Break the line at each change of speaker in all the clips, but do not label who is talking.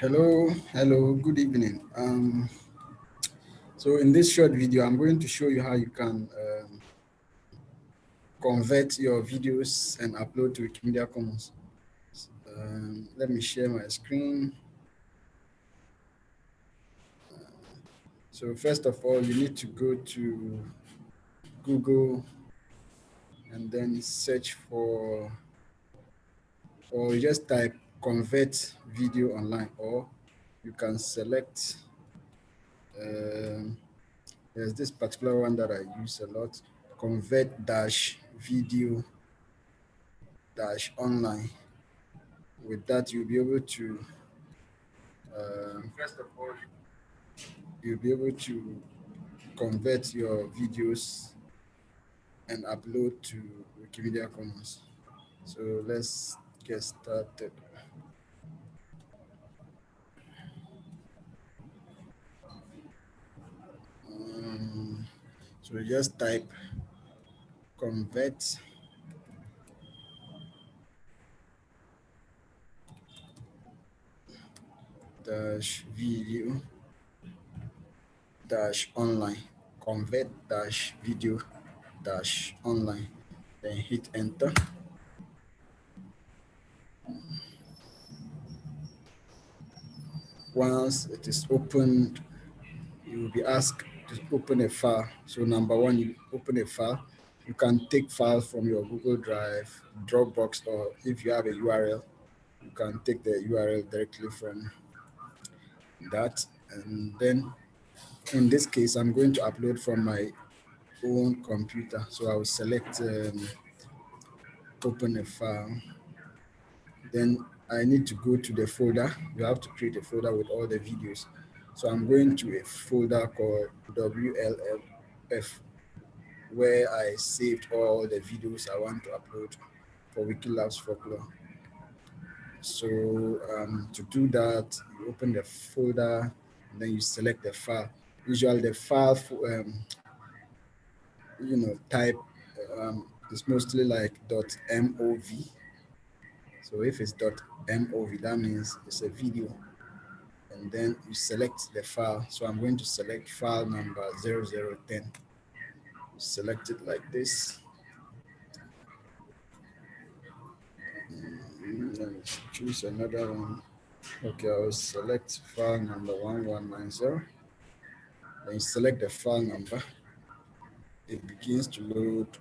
Hello, good evening. So in this short video, I'm going to show you how you can convert your videos and upload to Wikimedia Commons. Let me share my screen. So first of all, you need to go to Google and then search for, or you just type convert video online, or you can select, there's this particular one that I use a lot, convert dash video dash online. With that, you'll be able to first of all, you'll be able to convert your videos and upload to Wikimedia Commons. So let's get started. So just type convert dash video dash online, convert dash video dash online, then hit enter. Once it is opened, you will be asked to open a file. So number one, you open a file. You can take files from your Google Drive, Dropbox, or if you have a URL, you can take the URL directly from that. And then in this case, I'm going to upload from my own computer. So I will select open a file. Then I need to go to the folder. You have to create a folder with all the videos. So I'm going to a folder called WLF, where I saved all the videos I want to upload for Wikilabs Folklore. So to do that, you open the folder and then you select the file. Usually the file, type is mostly like .mov. So if it's .mov, that means it's a video. And then you select the file. So I'm going to select file number 0010. Select it like this. Let me choose another one. Okay, I will select file number 1190. Then you select the file number. It begins to load.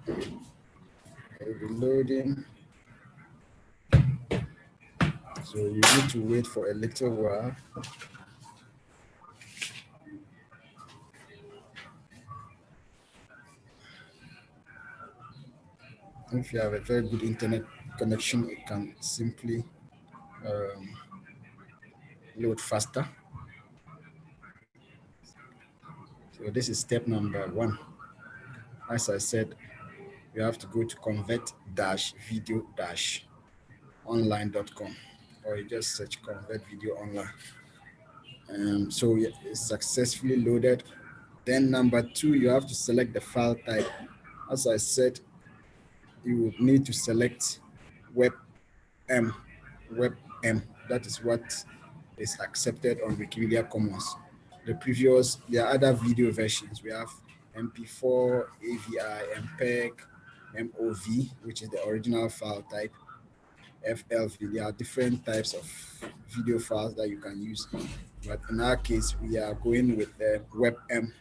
It will be loading. So you need to wait for a little while. If you have a very good internet connection, it can simply load faster. So this is step number one. As I said, you have to go to convert-video-online.com, or you just search convert video online. So it's successfully loaded. Then number two, you have to select the file type. As I said, you would need to select WebM. WebM, that is what is accepted on Wikimedia Commons. There are other video versions. We have MP4, AVI, MPEG, MOV, which is the original file type, FLV. There are different types of video files that you can use. But in our case, we are going with the WebM,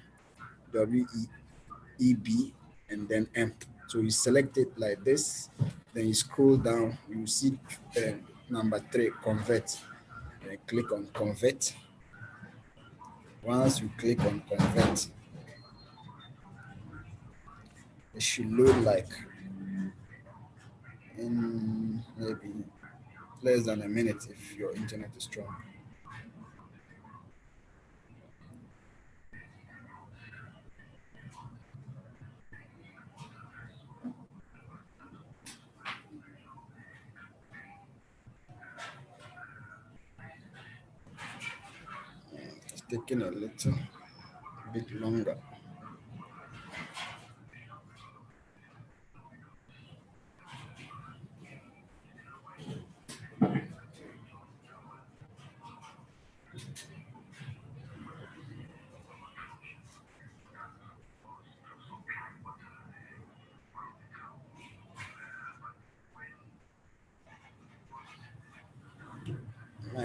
WEB, and then M. So you select it like this, then you scroll down, you see number 3, convert. Then click on convert. Once you click on convert, it should load like in maybe less than a minute if your internet is strong. It's taking a little bit longer.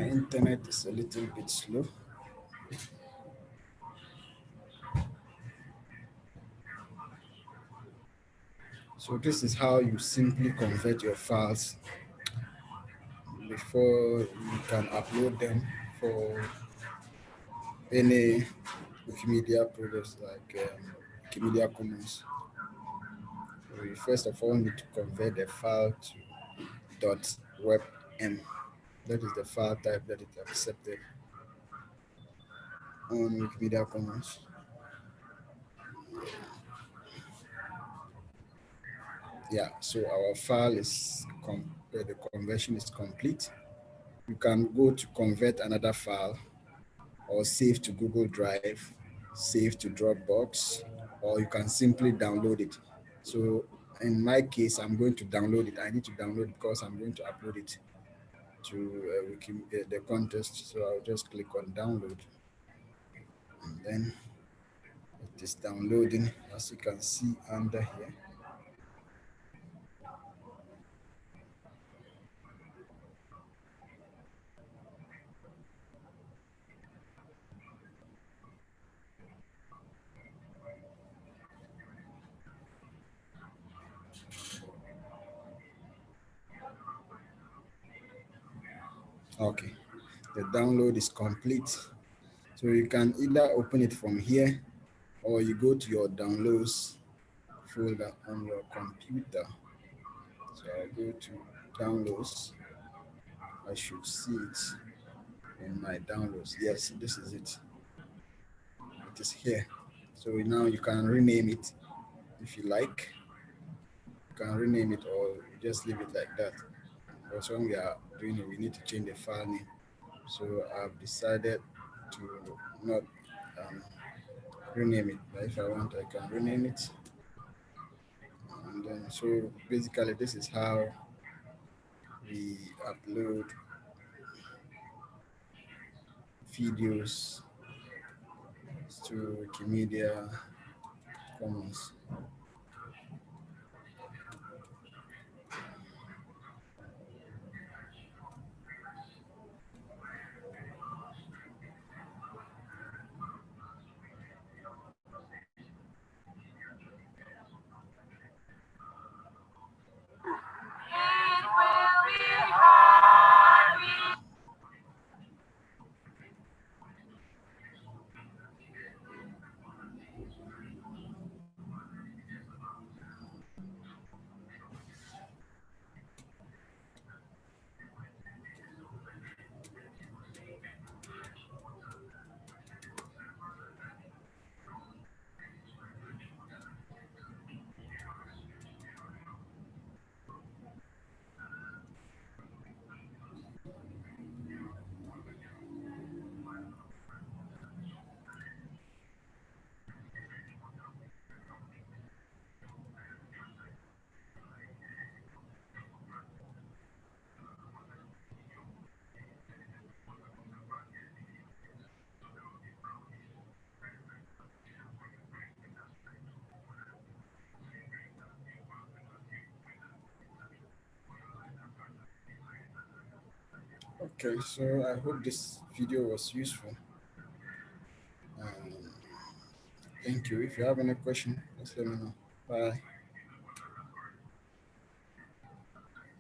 internet is a little bit slow. So this is how you simply convert your files before you can upload them for any Wikimedia projects like Wikimedia Commons. So you first of all need to convert the file to .webm. That is the file type that is accepted on Wikimedia Commons. Yeah, so our file is the conversion is complete. You can go to convert another file or save to Google Drive, save to Dropbox, or you can simply download it. So in my case, I'm going to download it. I need to download because I'm going to upload it to the contest. So I'll just click on download, and then it is downloading, as you can see under here. Okay, the download is complete. So you can either open it from here or you go to your downloads folder on your computer. So I go to downloads. I should see it in my downloads. Yes, this is it. It is here. So now you can rename it if you like. You can rename it or you just leave it like that. Because when we are doing it, we need to change the file name. So I've decided to not um, rename it. But if I want, I can rename it. And then, so basically, this is how we upload videos to Wikimedia Commons. Okay, so I hope this video was useful. Um, thank you. If you have any question, just let me know. Bye.